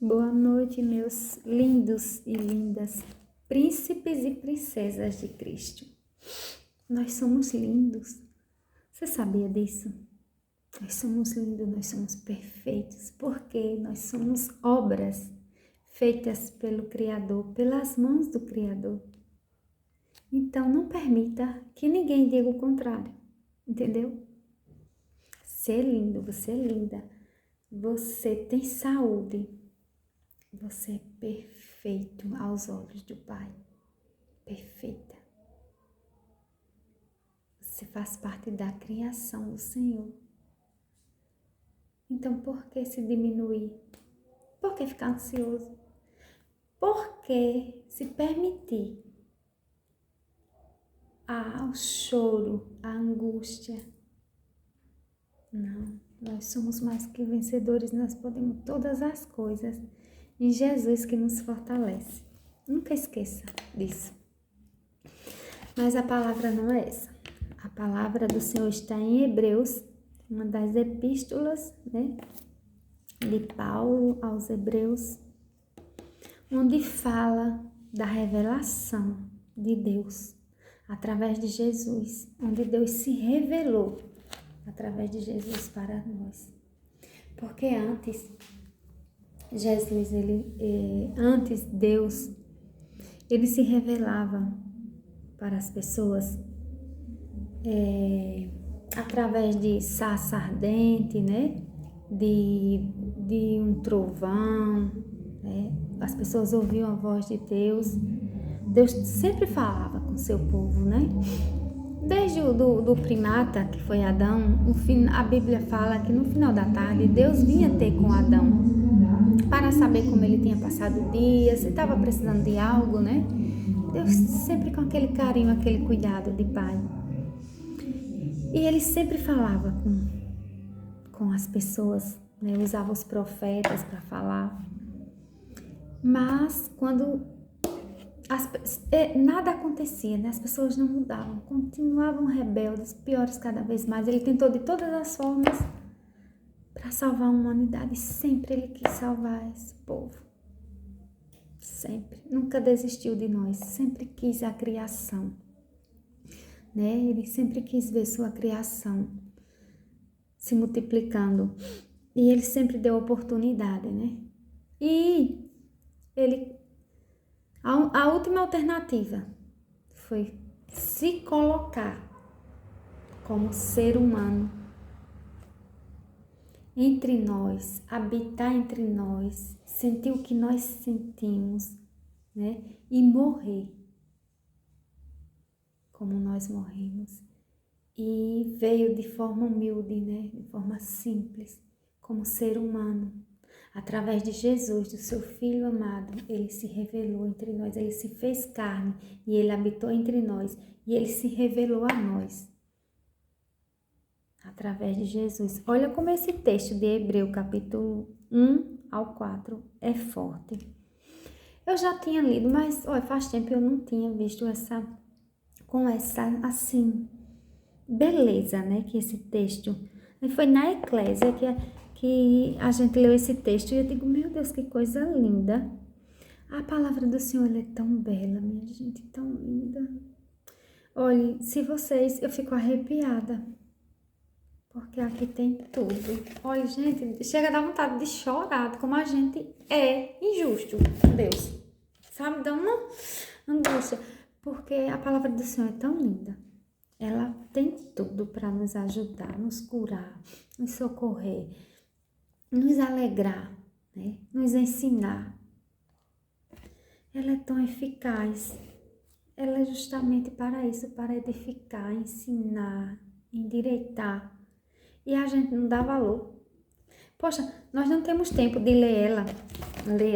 Boa noite, meus lindos e lindas príncipes e princesas de Cristo. Nós somos lindos. Você sabia disso? Nós somos lindos, nós somos perfeitos, porque nós somos obras feitas pelo Criador, pelas mãos do Criador. Então, não permita que ninguém diga o contrário, entendeu? Você é lindo, você é linda, você tem saúde. Você é perfeito aos olhos do Pai. Perfeita. Você faz parte da criação do Senhor. Então, por que se diminuir? Por que ficar ansioso? Por que se permitir ao choro, à angústia? Não, nós somos mais que vencedores, nós podemos todas as coisas em Jesus que nos fortalece. Nunca esqueça disso. Mas a palavra não é essa. A palavra do Senhor está em Hebreus, uma das epístolas, de Paulo aos Hebreus, onde fala da revelação de Deus através de Jesus, onde Deus se revelou através de Jesus para nós. Porque antes Deus, ele se revelava para as pessoas através de sarça ardente, de um trovão, As pessoas ouviam a voz de Deus. Deus sempre falava com seu povo, Desde do primata, que foi Adão, a Bíblia fala que no final da tarde Deus vinha ter com Adão para saber como ele tinha passado o dia, se estava precisando de algo, Deus sempre com aquele carinho, aquele cuidado de pai. E ele sempre falava com as pessoas, usava os profetas para falar. Mas quando nada acontecia, as pessoas não mudavam, continuavam rebeldes, piores cada vez mais. Ele tentou de todas as formas para salvar a humanidade. Sempre ele quis salvar esse povo. Sempre. Nunca desistiu de nós. Sempre quis a criação. Ele sempre quis ver sua criação se multiplicando. E ele sempre deu oportunidade, E a última alternativa foi se colocar como ser humano entre nós, habitar entre nós, sentir o que nós sentimos, E morrer como nós morremos. E veio de forma humilde, de forma simples, como ser humano. Através de Jesus, do seu Filho amado, ele se revelou entre nós, ele se fez carne e ele habitou entre nós e ele se revelou a nós. Através de Jesus. Olha como esse texto de Hebreu, capítulo 1 ao 4, é forte. Eu já tinha lido, mas faz tempo que eu não tinha visto com essa, assim, beleza, que esse texto. Foi na Eclésia que a gente leu esse texto e eu digo, meu Deus, que coisa linda. A palavra do Senhor é tão bela, minha gente, tão linda. Olha, eu fico arrepiada, porque aqui tem tudo. Olha, gente, chega a dar vontade de chorar, como a gente é injusto com Deus, sabe? Dá uma angústia, porque a palavra do Senhor é tão linda. Ela tem tudo para nos ajudar, nos curar, nos socorrer, nos alegrar, nos ensinar. Ela é tão eficaz. Ela é justamente para isso, para edificar, ensinar, endireitar. E a gente não dá valor. Poxa, nós não temos tempo de ler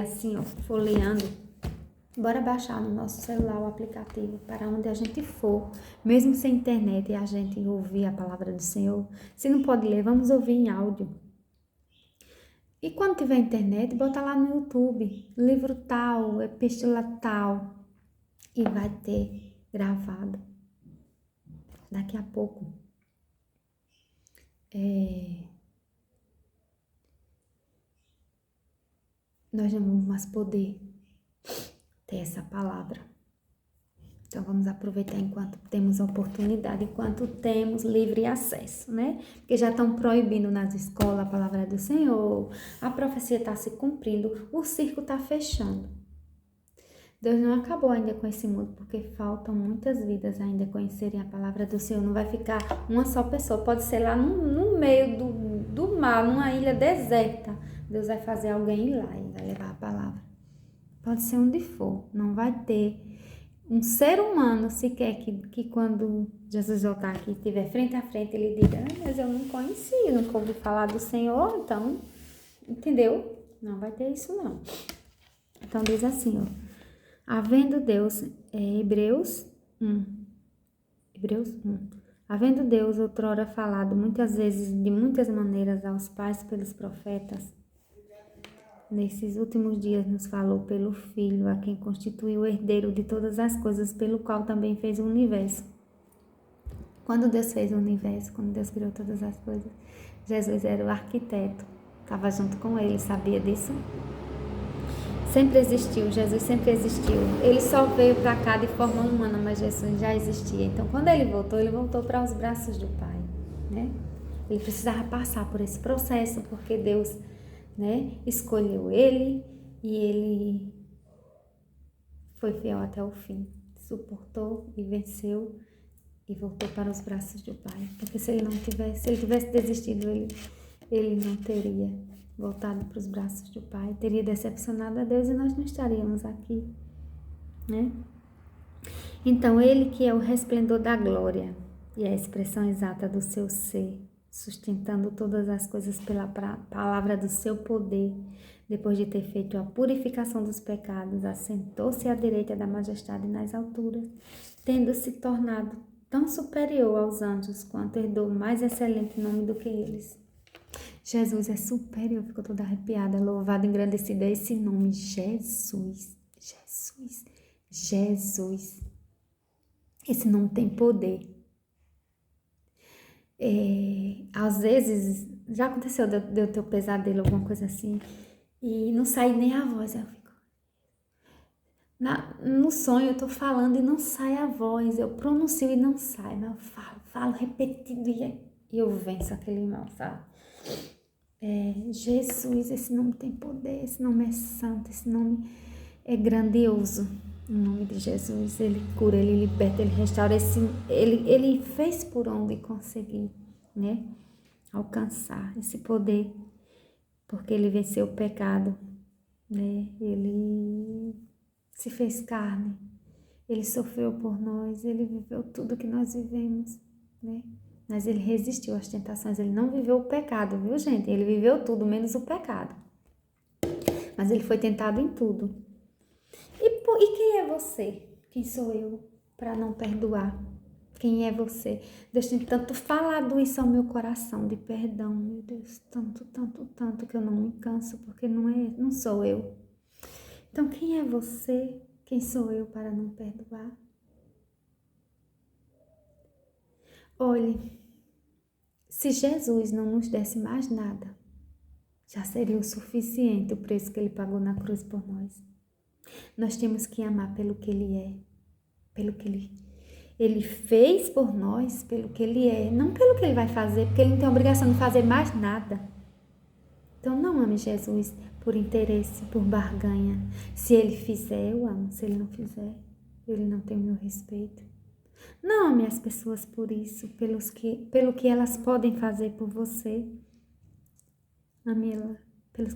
assim, folheando. Bora baixar no nosso celular o aplicativo para onde a gente for, mesmo sem internet, e a gente ouvir a palavra do Senhor. Se não pode ler, vamos ouvir em áudio. E quando tiver internet, bota lá no YouTube, livro tal, epístola tal, e vai ter gravado. Daqui a pouco. nós não vamos mais poder ter essa palavra. Então, vamos aproveitar enquanto temos oportunidade, enquanto temos livre acesso, né? Porque já estão proibindo nas escolas a palavra do Senhor, a profecia está se cumprindo, o circo está fechando. Deus não acabou ainda com esse mundo, porque faltam muitas vidas ainda conhecerem a palavra do Senhor. Não vai ficar uma só pessoa, pode ser lá no meio do mar, numa ilha deserta. Deus vai fazer alguém ir lá e vai levar a palavra. Pode ser onde for, não vai ter um ser humano sequer que quando Jesus voltar aqui, estiver frente a frente, ele diga, mas eu não conheci, nunca ouvi falar do Senhor, então, entendeu? Não vai ter isso não. Então diz assim, ó, havendo Deus, Hebreus 1, havendo Deus outrora falado muitas vezes, de muitas maneiras aos pais pelos profetas, nesses últimos dias nos falou pelo Filho, a quem constituiu o herdeiro de todas as coisas, pelo qual também fez o universo. Quando Deus fez o universo, quando Deus criou todas as coisas, Jesus era o arquiteto, estava junto com ele, sabia disso? Sempre existiu, Jesus sempre existiu. Ele só veio para cá de forma humana, mas Jesus já existia. Então, quando ele voltou para os braços do Pai, né? Ele precisava passar por esse processo, porque Deus, né, escolheu ele e ele foi fiel até o fim, suportou e venceu e voltou para os braços do Pai, porque se ele tivesse desistido, ele não teria voltado para os braços do Pai, teria decepcionado a Deus e nós não estaríamos aqui, né? Então, ele que é o resplendor da glória e a expressão exata do seu ser, sustentando todas as coisas pela palavra do seu poder, depois de ter feito a purificação dos pecados, assentou-se à direita da majestade nas alturas, tendo se tornado tão superior aos anjos, quanto herdou mais excelente nome do que eles. Jesus é superior, ficou toda arrepiada, louvado, engrandecido é esse nome, Jesus, Jesus, Jesus. Esse nome tem poder. Às vezes, já aconteceu de eu ter um pesadelo, alguma coisa assim, e não sai nem a voz, eu fico... No sonho eu tô falando e não sai a voz, eu pronuncio e não sai, mas eu falo repetido e eu venço aquele mal, sabe? Jesus, esse nome tem poder, esse nome é santo, esse nome é grandioso. Em nome de Jesus, ele cura, ele liberta, ele restaura, ele fez por onde conseguir, né? Alcançar esse poder, porque ele venceu o pecado, né? Ele se fez carne, ele sofreu por nós, ele viveu tudo que nós vivemos, né? Mas ele resistiu às tentações, ele não viveu o pecado, viu, gente? Ele viveu tudo, menos o pecado. Mas ele foi tentado em tudo. E quem é você? Quem sou eu para não perdoar? Quem é você? Deus tem tanto falado isso ao meu coração, de perdão, meu Deus, tanto, tanto, tanto, que eu não me canso, porque não sou eu. Então, quem é você? Quem sou eu para não perdoar? Olhe, se Jesus não nos desse mais nada, já seria o suficiente o preço que ele pagou na cruz por nós. Nós temos que amar pelo que ele é, pelo que ele fez por nós, pelo que ele é, não pelo que ele vai fazer, porque ele não tem obrigação de fazer mais nada. Então não ame Jesus por interesse, por barganha. Se ele fizer, eu amo. Se ele não fizer, ele não tem o meu respeito. Não ame as pessoas por isso, pelo que elas podem fazer por você. Ame ela pelo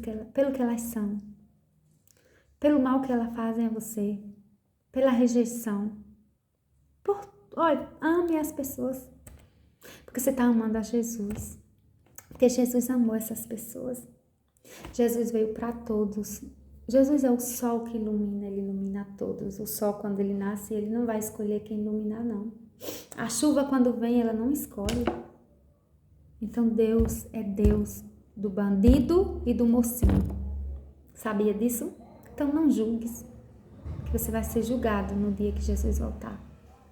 que elas são. Pelo mal que elas fazem a você. Pela rejeição. Olha, ame as pessoas. Porque você está amando a Jesus. Porque Jesus amou essas pessoas. Jesus veio para todos. Jesus é o sol que ilumina, ele ilumina a todos. O sol, quando ele nasce, ele não vai escolher quem iluminar, não. A chuva, quando vem, ela não escolhe. Então, Deus é Deus do bandido e do mocinho. Sabia disso? Então, não julgues, que você vai ser julgado no dia que Jesus voltar.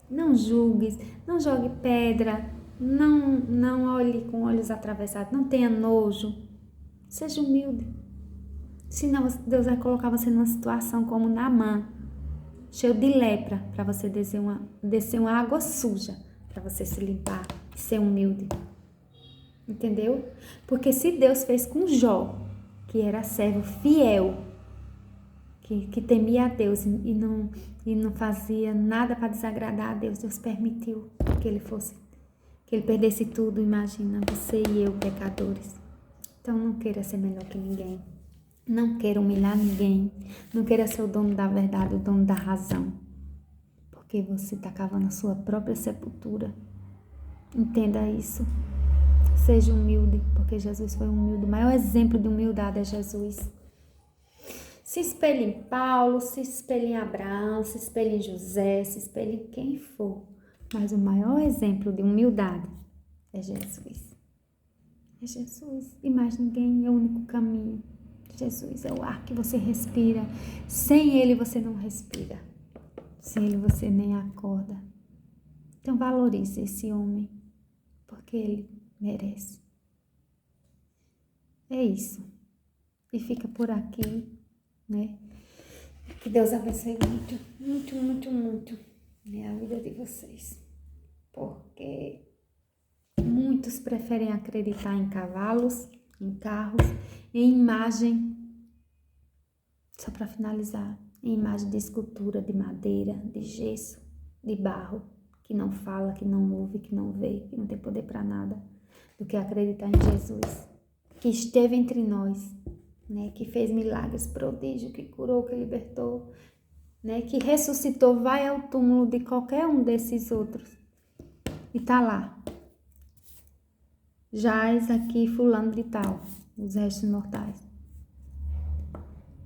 Não julgues, não jogue pedra, não olhe com olhos atravessados, não tenha nojo. Seja humilde. Senão Deus vai colocar você numa situação como Naamã, cheio de lepra, para você descer uma água suja, para você se limpar e ser humilde. Entendeu? Porque se Deus fez com Jó, que era servo fiel, que temia a Deus e não fazia nada para desagradar a Deus, Deus permitiu que ele perdesse tudo. Imagina você e eu, pecadores. Então não queira ser melhor que ninguém. Não queira humilhar ninguém. Não queira ser o dono da verdade, o dono da razão. Porque você está cavando a sua própria sepultura. Entenda isso. Seja humilde, porque Jesus foi humilde. O maior exemplo de humildade é Jesus. Se espelhe em Paulo, se espelhe em Abraão, se espelhe em José, se espelhe em quem for. Mas o maior exemplo de humildade é Jesus. É Jesus. E mais ninguém, é o único caminho. Jesus é o ar que você respira. Sem Ele você não respira. Sem Ele você nem acorda. Então valorize esse homem, porque Ele merece. É isso. E fica por aqui, né? Que Deus abençoe muito, muito, muito, muito, né, a vida de vocês. Porque muitos preferem acreditar em cavalos, em carros, em imagem, só para finalizar, em imagem de escultura, de madeira, de gesso, de barro, que não fala, que não ouve, que não vê, que não tem poder para nada, do que acreditar em Jesus, que esteve entre nós, né, que fez milagres, prodígio, que curou, que libertou, né, que ressuscitou. Vai ao túmulo de qualquer um desses outros e tá lá. Jaz aqui fulano de tal, os restos mortais.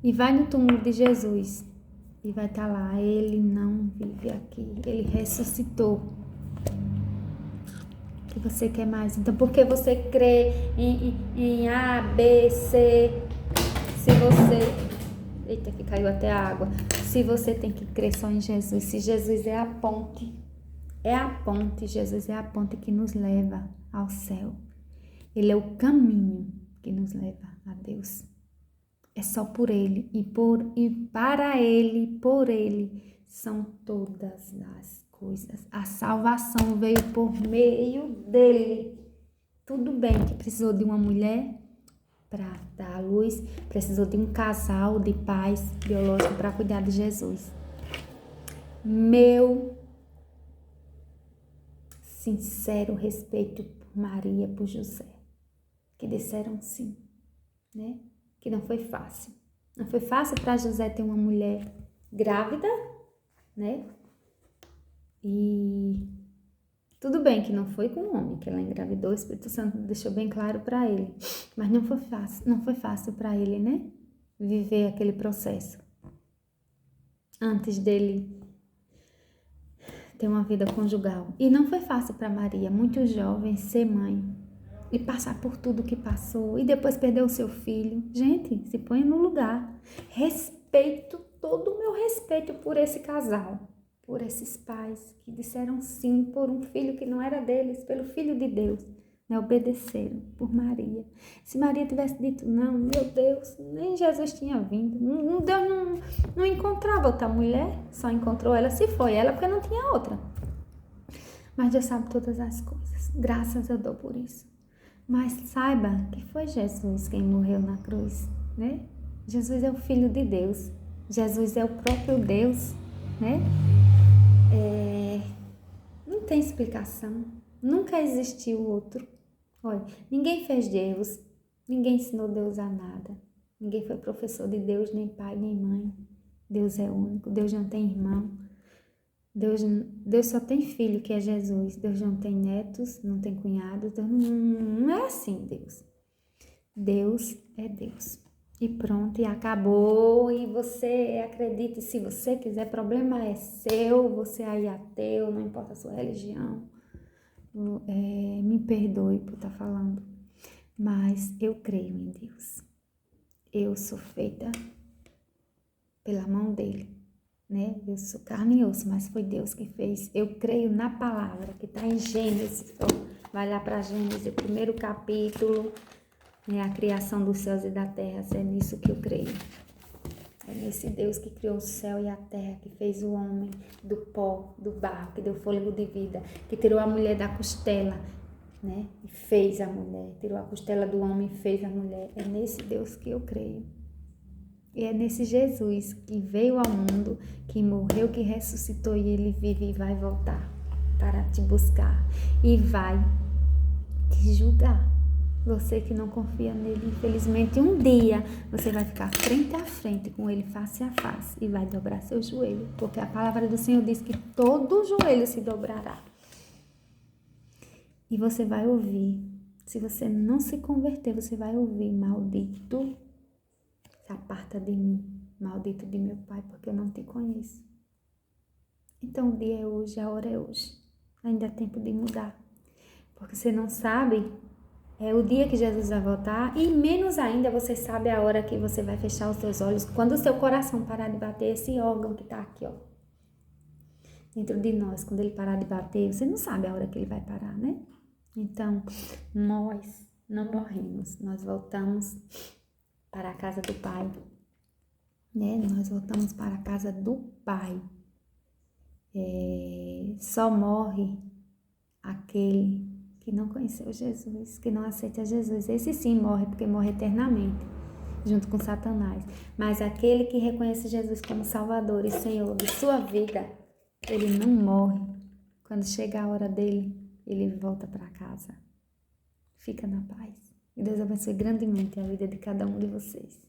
E vai no túmulo de Jesus e vai estar lá. Ele não vive aqui, ele ressuscitou. O que você quer mais? Então, por que você crê em A, B, C? Se você... Eita, que caiu até a água. Se você tem que crer só em Jesus, se Jesus é a ponte, Jesus é a ponte que nos leva ao céu. Ele é o caminho que nos leva a Deus. É só por Ele e para Ele, por Ele, são todas as coisas. A salvação veio por meio dEle. Tudo bem que precisou de uma mulher para dar à luz, precisou de um casal de pais biológicos para cuidar de Jesus. Meu sincero respeito por Maria, por José, que disseram sim, né? Que não foi fácil. Não foi fácil para José ter uma mulher grávida, né? E tudo bem que não foi com um homem que ela engravidou, o Espírito Santo deixou bem claro para ele. Mas não foi fácil para ele, né? Viver aquele processo. Antes dele ter uma vida conjugal. E não foi fácil para Maria, muito jovem, ser mãe. E passar por tudo que passou. E depois perder o seu filho. Gente, se põe no lugar. Respeito, todo o meu respeito por esse casal. Por esses pais que disseram sim por um filho que não era deles. Pelo Filho de Deus. Né? Obedeceram por Maria. Se Maria tivesse dito não, meu Deus, nem Jesus tinha vindo. Deus não encontrava outra mulher. Só encontrou ela se foi ela, porque não tinha outra. Mas Deus sabe todas as coisas. Graças eu dou por isso. Mas saiba que foi Jesus quem morreu na cruz, né? Jesus é o Filho de Deus. Jesus é o próprio Deus, né? Não tem explicação. Nunca existiu outro. Olha, ninguém fez Deus. Ninguém ensinou Deus a nada. Ninguém foi professor de Deus, nem pai, nem mãe. Deus é único. Deus não tem irmão. Deus só tem filho, que é Jesus. Deus não tem netos, não tem cunhados. Deus não é assim, Deus. Deus é Deus. E pronto, e acabou. E você acredite, se você quiser, problema é seu. Você aí é ateu, não importa a sua religião. Me perdoe por estar falando. Mas eu creio em Deus. Eu sou feita pela mão dele. Né? Eu sou carne e osso, mas foi Deus que fez. Eu creio na palavra que está em Gênesis. Então, vai lá para Gênesis, primeiro capítulo, É a criação dos céus e da terra, é nisso que eu creio. É nesse Deus que criou o céu e a terra, que fez o homem do pó, do barro, que deu fôlego de vida, que tirou a mulher da costela, né? E fez a mulher, tirou a costela do homem e fez a mulher. É nesse Deus que eu creio. E é nesse Jesus que veio ao mundo, que morreu, que ressuscitou e ele vive e vai voltar para te buscar e vai te julgar. Você que não confia nele, infelizmente, um dia você vai ficar frente a frente com ele, face a face, e vai dobrar seu joelho, porque a palavra do Senhor diz que todo joelho se dobrará. E você vai ouvir, se você não se converter, você vai ouvir: maldito, se aparta de mim, maldito de meu Pai, porque eu não te conheço. Então o dia é hoje, a hora é hoje. Ainda é tempo de mudar, porque você não sabe o dia que Jesus vai voltar, e menos ainda você sabe a hora que você vai fechar os seus olhos, quando o seu coração parar de bater, esse órgão que tá aqui, ó, dentro de nós, quando ele parar de bater, você não sabe a hora que ele vai parar, né? Então, nós não morremos, nós voltamos para a casa do Pai, né? Nós voltamos para a casa do Pai. Só morre aquele que não conheceu Jesus, que não aceita Jesus. Esse sim morre, porque morre eternamente, junto com Satanás. Mas aquele que reconhece Jesus como Salvador e Senhor de sua vida, ele não morre. Quando chega a hora dele, ele volta para casa. Fica na paz. E Deus abençoe grandemente a vida de cada um de vocês.